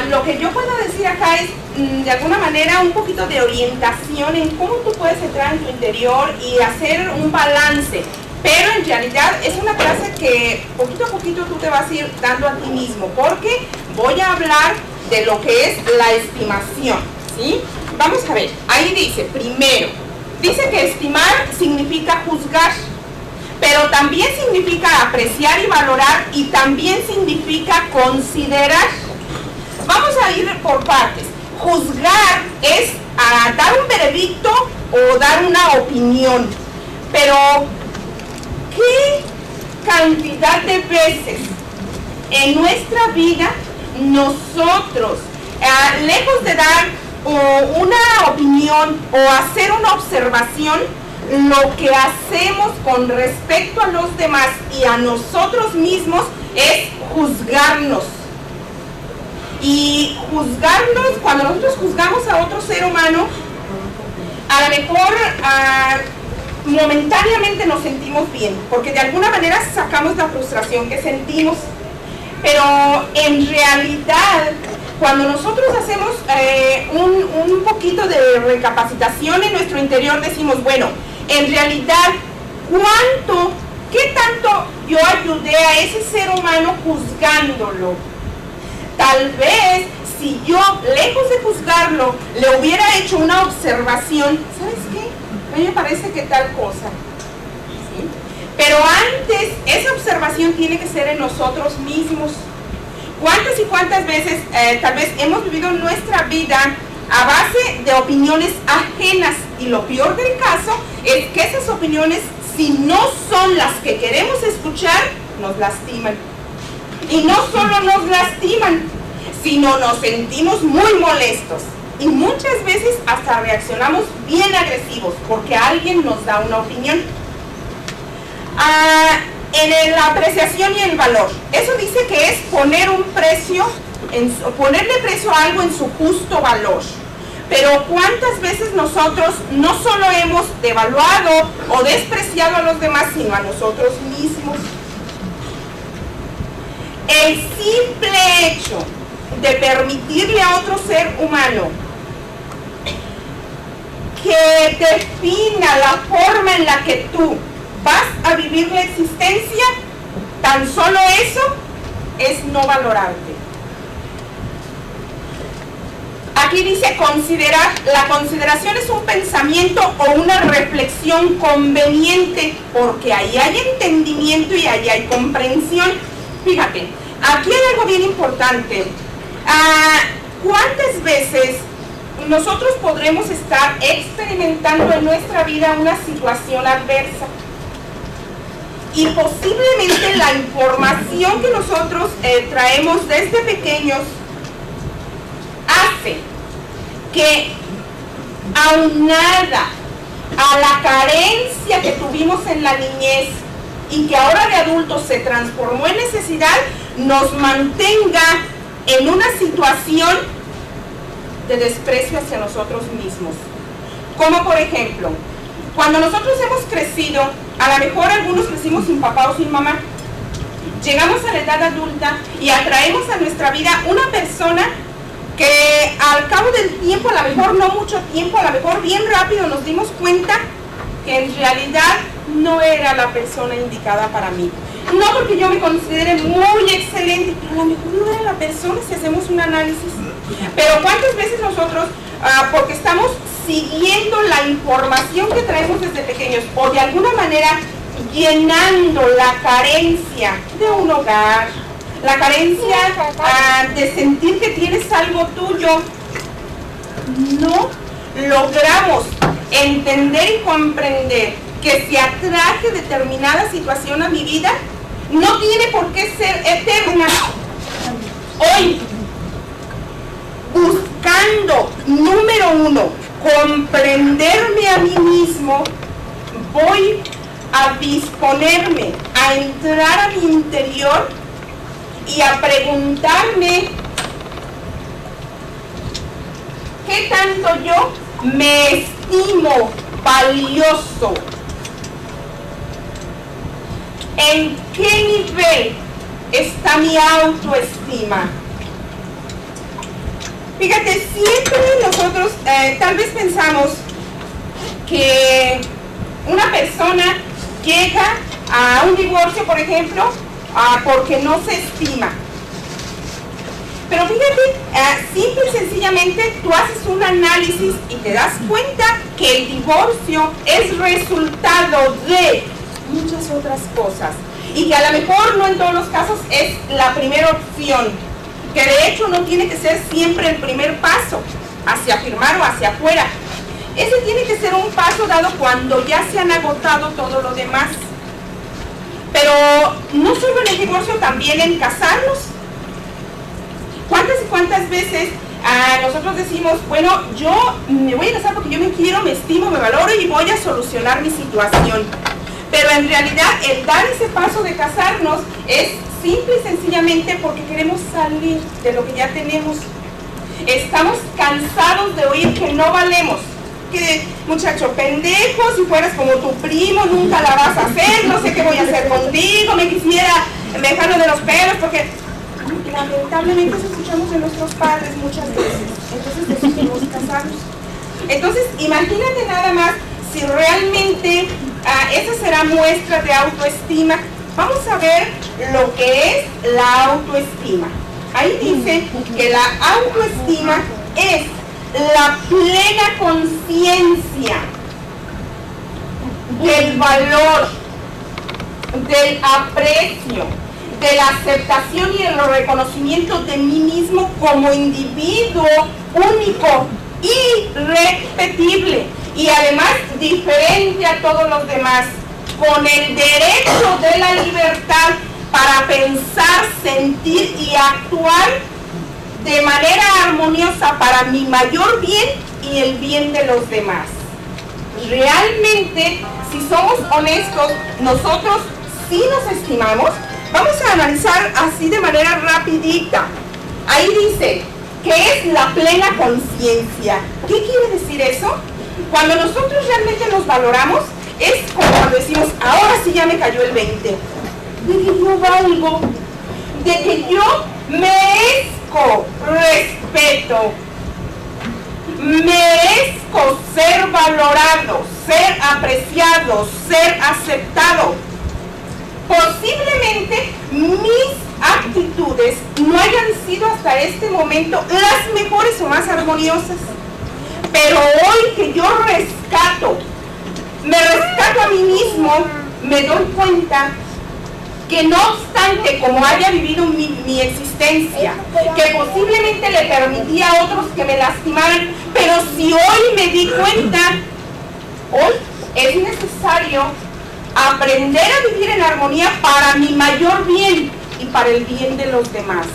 Lo que yo puedo decir acá es, de alguna manera, un poquito de orientación en cómo tú puedes entrar en tu interior y hacer un balance. Pero en realidad es una clase que poquito a poquito tú te vas a ir dando a ti mismo, porque voy a hablar de lo que es la estimación, ¿sí? Vamos a ver, ahí dice, primero, dice que estimar significa juzgar, pero también significa apreciar y valorar, y también significa considerar. Vamos a ir por partes. Juzgar es dar un veredicto o dar una opinión, pero ¿qué cantidad de veces en nuestra vida nosotros, lejos de dar una opinión o hacer una observación, lo que hacemos con respecto a los demás y a nosotros mismos es juzgarnos? Y juzgarnos, cuando nosotros juzgamos a otro ser humano, a lo mejor momentáneamente nos sentimos bien, porque de alguna manera sacamos la frustración que sentimos, pero en realidad, cuando nosotros hacemos un poquito de recapacitación en nuestro interior, decimos, bueno, en realidad, ¿qué tanto yo ayudé a ese ser humano juzgándolo? Tal vez, si yo, lejos de juzgarlo, le hubiera hecho una observación, ¿sabes qué? A mí me parece que tal cosa. ¿Sí? Pero antes, esa observación tiene que ser en nosotros mismos. ¿Cuántas y cuántas veces tal vez hemos vivido nuestra vida a base de opiniones ajenas? Y lo peor del caso es que esas opiniones, si no son las que queremos escuchar, nos lastiman. Y no solo nos lastiman, sino nos sentimos muy molestos. Y muchas veces hasta reaccionamos bien agresivos porque alguien nos da una opinión. En la apreciación y el valor, eso dice que es poner un precio, ponerle precio a algo en su justo valor. Pero ¿cuántas veces nosotros no solo hemos devaluado o despreciado a los demás, sino a nosotros mismos? El simple hecho de permitirle a otro ser humano que defina la forma en la que tú vas a vivir la existencia, tan solo eso es no valorarte. Aquí dice considerar. La consideración es un pensamiento o una reflexión conveniente, porque ahí hay entendimiento y ahí hay comprensión. Fíjate, aquí hay algo bien importante. ¿Cuántas veces nosotros podremos estar experimentando en nuestra vida una situación adversa? Y posiblemente la información que nosotros traemos desde pequeños hace que, aunada a la carencia que tuvimos en la niñez y que ahora de adultos se transformó en necesidad, nos mantenga en una situación de desprecio hacia nosotros mismos. Como por ejemplo, cuando nosotros hemos crecido, a lo mejor algunos crecimos sin papá o sin mamá, llegamos a la edad adulta y atraemos a nuestra vida una persona que al cabo del tiempo, a lo mejor no mucho tiempo, a lo mejor bien rápido nos dimos cuenta que en realidad no era la persona indicada para mí. No porque yo me considere muy excelente, pero a lo mejor no era la persona si hacemos un análisis. Pero ¿cuántas veces nosotros, porque estamos siguiendo la información que traemos desde pequeños, o de alguna manera llenando la carencia de un hogar, la carencia de sentir que tienes algo tuyo, no logramos entender y comprender que si atraje determinada situación a mi vida, no tiene por qué ser eterna? Hoy, buscando, número uno, comprenderme a mí mismo, voy a disponerme a entrar a mi interior y a preguntarme qué tanto yo me estimo valioso, en qué nivel está mi autoestima. Fíjate, siempre nosotros tal vez pensamos que una persona llega a un divorcio, por ejemplo, porque no se estima. Pero fíjate, simple y sencillamente tú haces un análisis y te das cuenta que el divorcio es resultado de muchas otras cosas. Y que a lo mejor no en todos los casos es la primera opción. Que de hecho no tiene que ser siempre el primer paso hacia afirmar o hacia afuera. Ese tiene que ser un paso dado cuando ya se han agotado todo lo demás. Pero no solo en el divorcio, también en casarnos. ¿Cuántas y cuántas veces nosotros decimos, bueno, yo me voy a casar porque yo me quiero, me estimo, me valoro y voy a solucionar mi situación? Pero en realidad el dar ese paso de casarnos es simple y sencillamente porque queremos salir de lo que ya tenemos. Estamos cansados de oír que no valemos. Que muchacho pendejo, si fueras como tu primo, nunca la vas a hacer, no sé qué voy a hacer contigo, me quisiera dejarlo de los pelos, porque lamentablemente eso escuchamos de nuestros padres muchas veces. Entonces decidimos casarnos. Entonces imagínate nada más si realmente esa será muestra de autoestima. Vamos a ver lo que es la autoestima. Ahí dice que la autoestima es la plena conciencia del valor, del aprecio, de la aceptación y el reconocimiento de mí mismo como individuo único, irrepetible y además diferente a todos los demás, con el derecho de la libertad para pensar, sentir y actuar de manera armoniosa para mi mayor bien y el bien de los demás. Realmente, si somos honestos, nosotros sí nos estimamos. Vamos a analizar así de manera rapidita. Ahí dice que es la plena conciencia. ¿Qué quiere decir eso? Cuando nosotros realmente nos valoramos, es como cuando decimos, ahora sí ya me cayó el 20, de que yo valgo, de que yo merezco respeto, merezco ser valorado, ser apreciado, ser aceptado. Posiblemente mis actitudes no hayan sido hasta este momento las mejores o más armoniosas, pero hoy que yo me rescato a mí mismo, me doy cuenta que no obstante como haya vivido mi existencia, que posiblemente le permití a otros que me lastimaran, pero si hoy me di cuenta, hoy es necesario aprender a vivir en armonía para mi mayor bien y para el bien de los demás,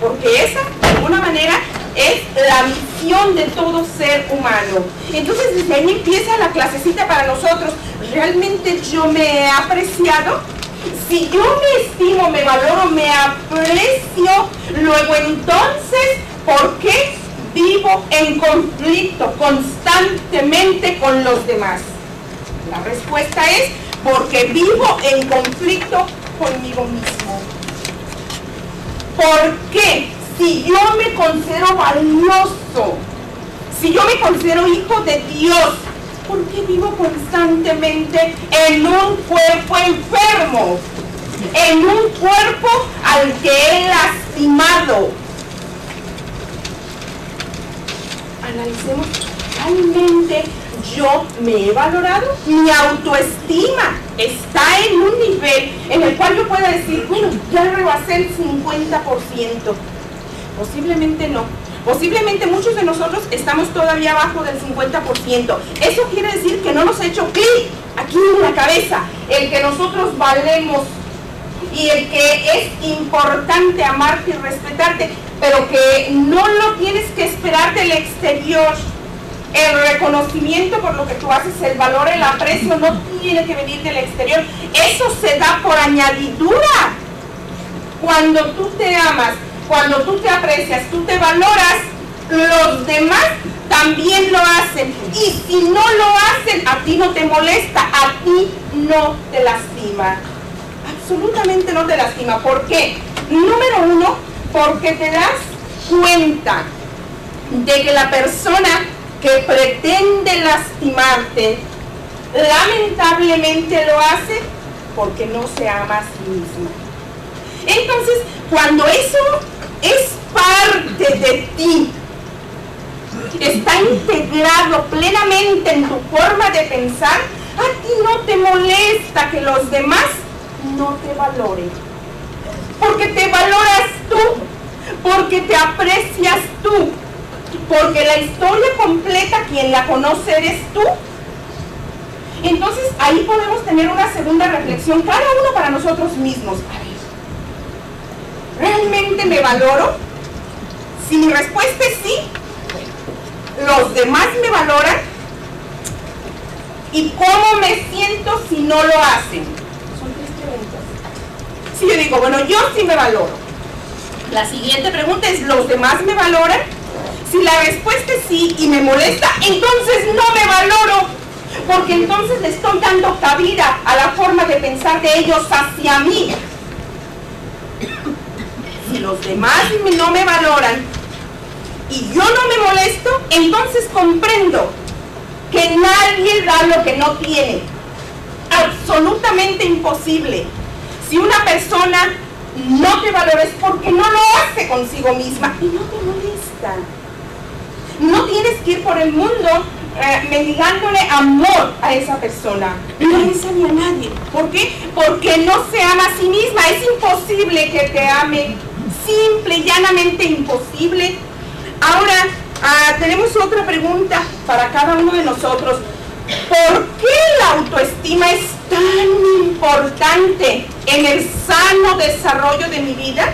porque esa de alguna manera es la misión de todo ser humano. Entonces desde ahí empieza la clasecita para nosotros. ¿Realmente yo me he apreciado? Si yo me estimo, me valoro, me aprecio, luego entonces, ¿por qué vivo en conflicto constantemente con los demás? La respuesta es porque vivo en conflicto conmigo mismo. ¿Por qué? Si yo me considero valioso, si yo me considero hijo de Dios, ¿por qué vivo constantemente en un cuerpo enfermo? En un cuerpo al que he lastimado. Analicemos, ¿realmente yo me he valorado? Mi autoestima está en un nivel en el cual yo pueda decir, bueno, ya rebasé el 50%. Posiblemente no. Posiblemente muchos de nosotros estamos todavía abajo del 50%. Eso quiere decir que no nos ha hecho clic aquí en la cabeza el que nosotros valemos y el que es importante amarte y respetarte, pero que no lo tienes que esperar del exterior. El reconocimiento por lo que tú haces, el valor, el aprecio no tiene que venir del exterior. Eso se da por añadidura. Cuando tú te amas, cuando tú te aprecias, tú te valoras, los demás también lo hacen. Y si no lo hacen, a ti no te molesta, a ti no te lastima. Absolutamente no te lastima. ¿Por qué? Número uno, porque te das cuenta de que la persona que pretende lastimarte lamentablemente lo hace porque no se ama a sí misma. Entonces, cuando eso es parte de ti, está integrado plenamente en tu forma de pensar, a ti no te molesta que los demás no te valoren. Porque te valoras tú, porque te aprecias tú, porque la historia completa, quien la conoce eres tú. Entonces ahí podemos tener una segunda reflexión, cada uno para nosotros mismos. A ver, ¿realmente me valoro? Si mi respuesta es sí, ¿los demás me valoran? ¿Y cómo me siento si no lo hacen? Son 3 preguntas. Si yo digo, bueno, yo sí me valoro. La siguiente pregunta es, ¿los demás me valoran? Si la respuesta es sí y me molesta, entonces no me valoro, porque entonces le estoy dando cabida a la forma de pensar de ellos hacia mí. Si los demás no me valoran y yo no me molesto, entonces comprendo que nadie da lo que no tiene. Absolutamente imposible. Si una persona no te valora es porque no lo hace consigo misma y no te molesta. No tienes que ir por el mundo mendigándole amor a esa persona. No es ni a nadie. ¿Por qué? Porque no se ama a sí misma. Es imposible que te ame. Simple y llanamente imposible. Ahora, tenemos otra pregunta para cada uno de nosotros. ¿Por qué la autoestima es tan importante en el sano desarrollo de mi vida?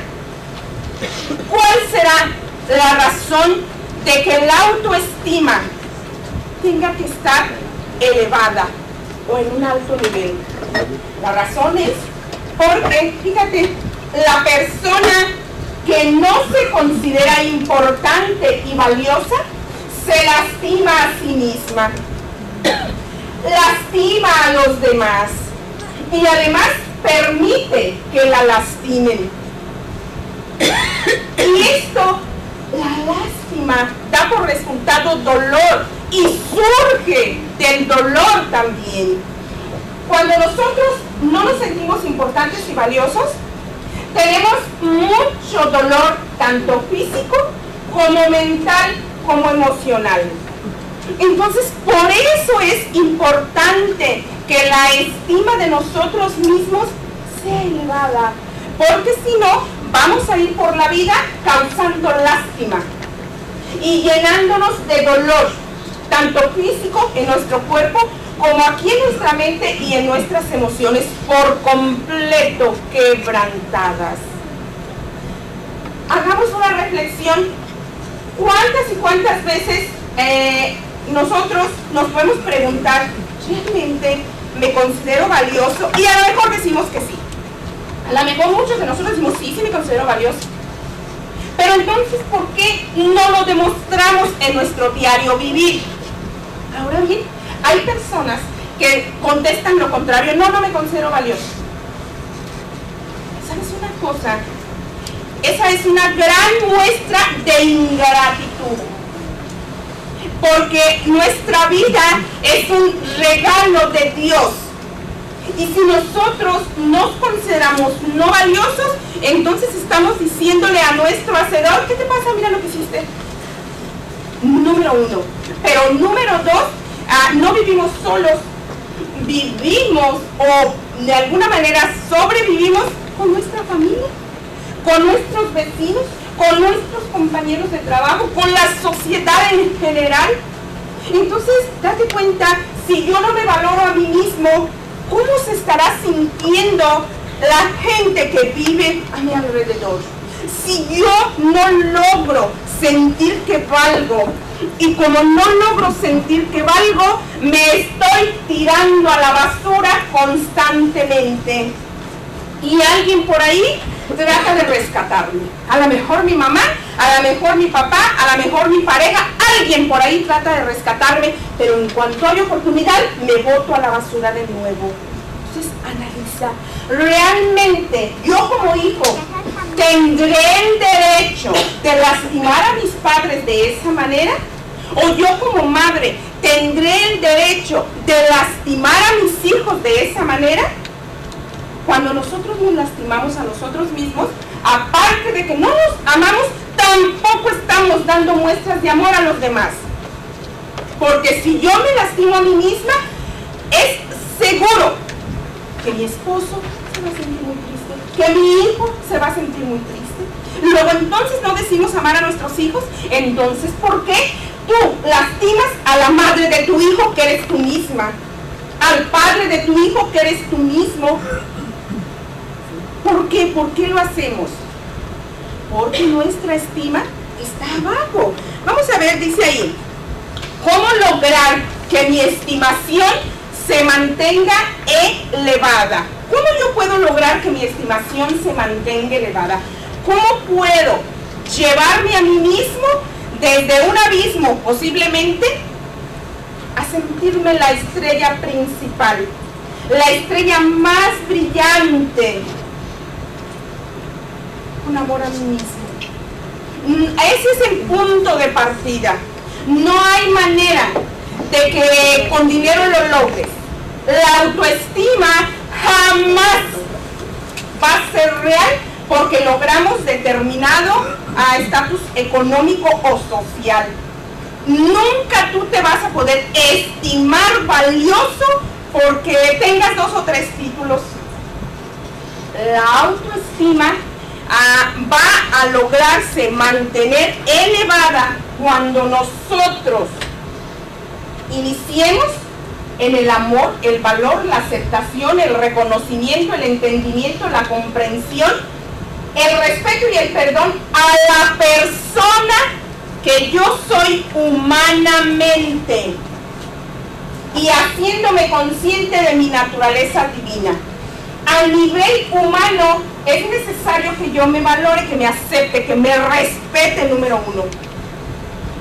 ¿Cuál será la razón de que la autoestima tenga que estar elevada o en un alto nivel? La razón es porque, fíjate, la persona que no se considera importante y valiosa se lastima a sí misma, lastima a los demás y además permite que la lastimen. Y esto, la lástima, da por resultado dolor y surge del dolor también. Cuando nosotros no nos sentimos importantes y valiosos, tenemos mucho dolor, tanto físico como mental como emocional. Entonces, por eso es importante que la estima de nosotros mismos sea elevada, porque si no, vamos a ir por la vida causando lástima y llenándonos de dolor, tanto físico en nuestro cuerpo como aquí en nuestra mente y en nuestras emociones por completo quebrantadas. Hagamos una reflexión. ¿Cuántas y cuántas veces nosotros nos podemos preguntar, ¿realmente me considero valioso? Y a lo mejor decimos que sí. A lo mejor muchos de nosotros decimos, sí me considero valioso. Pero entonces, ¿por qué no lo demostramos en nuestro diario vivir? Ahora bien, hay personas que contestan lo contrario, no me considero valioso. ¿Sabes una cosa? Esa es una gran muestra de ingratitud. Porque nuestra vida es un regalo de Dios. Y si nosotros nos consideramos no valiosos, entonces estamos diciéndole a nuestro hacedor, ¿qué te pasa? Mira lo que hiciste. Número 1. Pero número 2, no vivimos solos. Vivimos o de alguna manera sobrevivimos con nuestra familia, con nuestros vecinos, con nuestros compañeros de trabajo, con la sociedad en general. Entonces, date cuenta, si yo no me valoro a mí mismo, ¿cómo se estará sintiendo la gente que vive a mi alrededor? Si yo no logro sentir que valgo, y como no logro sentir que valgo, me estoy tirando a la basura constantemente. Y alguien por ahí trata de rescatarme. A lo mejor mi mamá, a lo mejor mi papá, a lo mejor mi pareja, alguien por ahí trata de rescatarme, pero en cuanto hay oportunidad, me boto a la basura de nuevo. Entonces, analiza, ¿realmente yo como hijo tendré el derecho de lastimar a mis padres de esa manera? ¿O yo como madre tendré el derecho de lastimar a mis hijos de esa manera? Cuando nosotros nos lastimamos a nosotros mismos, aparte de que no nos amamos, tampoco estamos dando muestras de amor a los demás. Porque si yo me lastimo a mí misma, es seguro que mi esposo se va a sentir muy triste, que mi hijo se va a sentir muy triste. Luego entonces no decimos amar a nuestros hijos. Entonces, ¿por qué tú lastimas a la madre de tu hijo, que eres tú misma? Al padre de tu hijo, que eres tú mismo. ¿Por qué? ¿Por qué lo hacemos? Porque nuestra estima está abajo. Vamos a ver, dice ahí, ¿cómo lograr que mi estimación se mantenga elevada? ¿Cómo yo puedo lograr que mi estimación se mantenga elevada? ¿Cómo puedo llevarme a mí mismo desde un abismo, posiblemente, a sentirme la estrella principal, la estrella más brillante? Un amor a mí mismo. Ese es el punto de partida. No hay manera de que con dinero lo logres. La autoestima jamás va a ser real porque logramos determinado estatus económico o social. Nunca tú te vas a poder estimar valioso porque tengas 2 o 3 títulos. La autoestima va a lograrse mantener elevada cuando nosotros iniciemos en el amor, el valor, la aceptación, el reconocimiento, el entendimiento, la comprensión, el respeto y el perdón a la persona que yo soy humanamente y haciéndome consciente de mi naturaleza divina. A nivel humano es necesario que yo me valore, que me acepte, que me respete, número 1.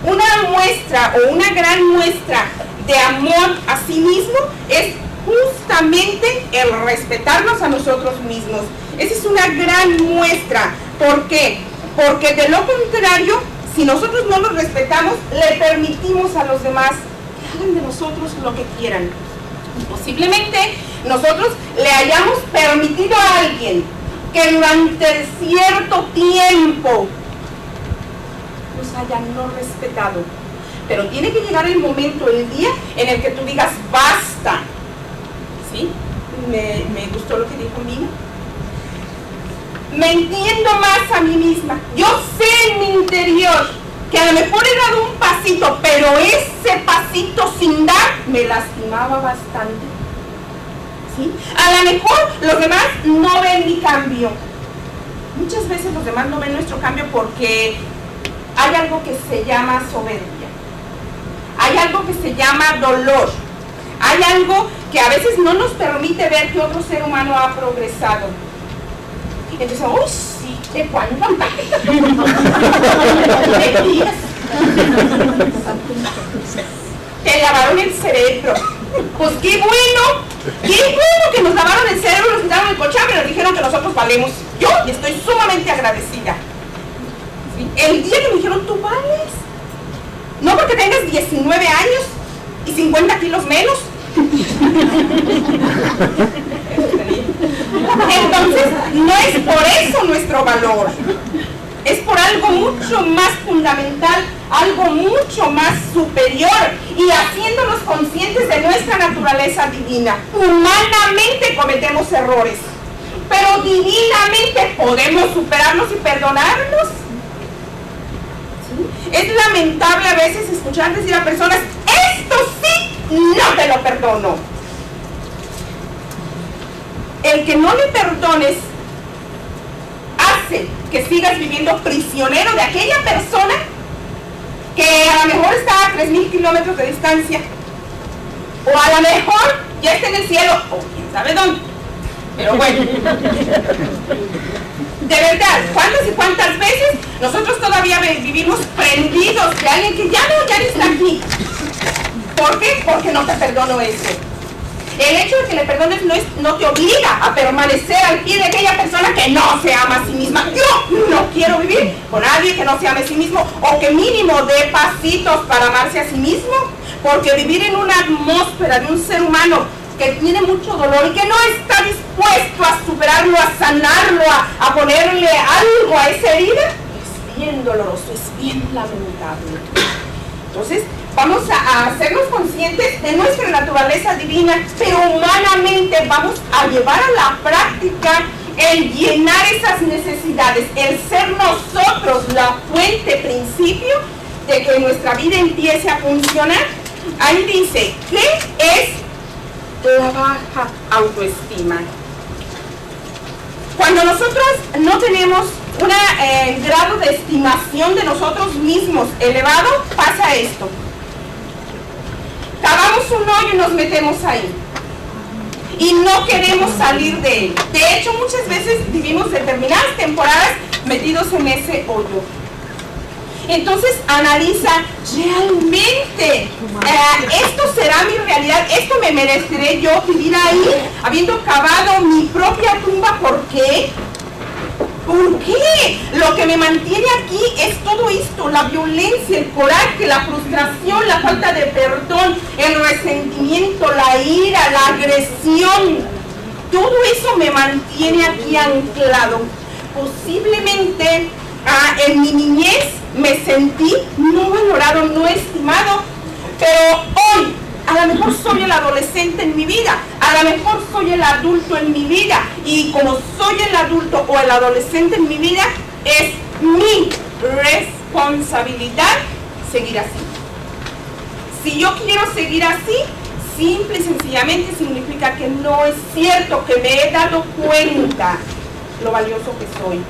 Una muestra o una gran muestra de amor a sí mismo es justamente el respetarnos a nosotros mismos. Esa es una gran muestra. ¿Por qué? Porque de lo contrario, si nosotros no nos respetamos, le permitimos a los demás que hagan de nosotros lo que quieran. Posiblemente nosotros le hayamos permitido a alguien que durante cierto tiempo nos haya no respetado. Pero tiene que llegar el momento, el día en el que tú digas basta. ¿Sí? Me gustó lo que dijo Mina. Me entiendo más a mí misma. Yo sé en mi interior que a lo mejor he dado un pasito, pero ese pasito sin dar me lastimaba bastante. ¿Sí? A lo mejor los demás no ven mi cambio. Muchas veces los demás no ven nuestro cambio porque hay algo que se llama soberbia. Hay algo que se llama dolor. Hay algo que a veces no nos permite ver que otro ser humano ha progresado. Entonces, uy, sí, ¿de cuándo? ¿De días? Te lavaron el cerebro. Pues qué bueno que nos lavaron el cerebro, nos quitaron el cochambre y nos dijeron que nosotros valemos. Yo estoy sumamente agradecida. ¿Sí? El día que me dijeron, tú vales. No porque tengas 19 años y 50 kilos menos. Entonces, no es por eso nuestro valor. Es por algo mucho más fundamental, algo mucho más superior y haciéndonos conscientes de nuestra naturaleza divina. Humanamente cometemos errores, pero divinamente podemos superarnos y perdonarnos. ¿Sí? Es lamentable a veces escuchar decir a personas, esto sí, no te lo perdono. El que no le perdones hace que sigas viviendo prisionero de aquella persona que a lo mejor está a 3,000 kilómetros de distancia, o a lo mejor ya está en el cielo, o quién sabe dónde. Pero bueno, de verdad, ¿cuántas y cuántas veces nosotros todavía vivimos prendidos de alguien que ya no está aquí? ¿Por qué? Porque no te perdono eso. El hecho de que le perdones no te obliga a permanecer al pie de aquella persona que no se ama a sí misma. Yo no quiero vivir con alguien que no se ame a sí mismo, o que mínimo dé pasitos para amarse a sí mismo, porque vivir en una atmósfera de un ser humano que tiene mucho dolor y que no está dispuesto a superarlo, a sanarlo, a ponerle algo a esa herida, es bien doloroso, es bien lamentable. Entonces, vamos a hacernos conscientes de nuestra naturaleza divina, pero humanamente vamos a llevar a la práctica el llenar esas necesidades, el ser nosotros la fuente, principio de que nuestra vida empiece a funcionar. Ahí dice, ¿qué es la baja autoestima? Cuando nosotros no tenemos un grado de estimación de nosotros mismos elevado, pasa esto. Cavamos un hoyo y nos metemos ahí. Y no queremos salir de él. De hecho, muchas veces vivimos determinadas temporadas metidos en ese hoyo. Entonces analiza, realmente, esto será mi realidad, esto me mereceré yo vivir ahí, habiendo cavado mi propia tumba. ¿Por qué? ¿Por qué? Lo que me mantiene aquí es todo esto, la violencia, el coraje, la frustración, la falta de perdón, el resentimiento, la ira, la agresión. Todo eso me mantiene aquí anclado. Posiblemente en mi niñez me sentí no valorado, no estimado, pero hoy a lo mejor soy el adolescente en mi vida, a lo mejor soy el adulto en mi vida, y como soy el adulto o el adolescente en mi vida, es mi responsabilidad seguir así. Si yo quiero seguir así, simple y sencillamente significa que no es cierto, que me he dado cuenta lo valioso que soy.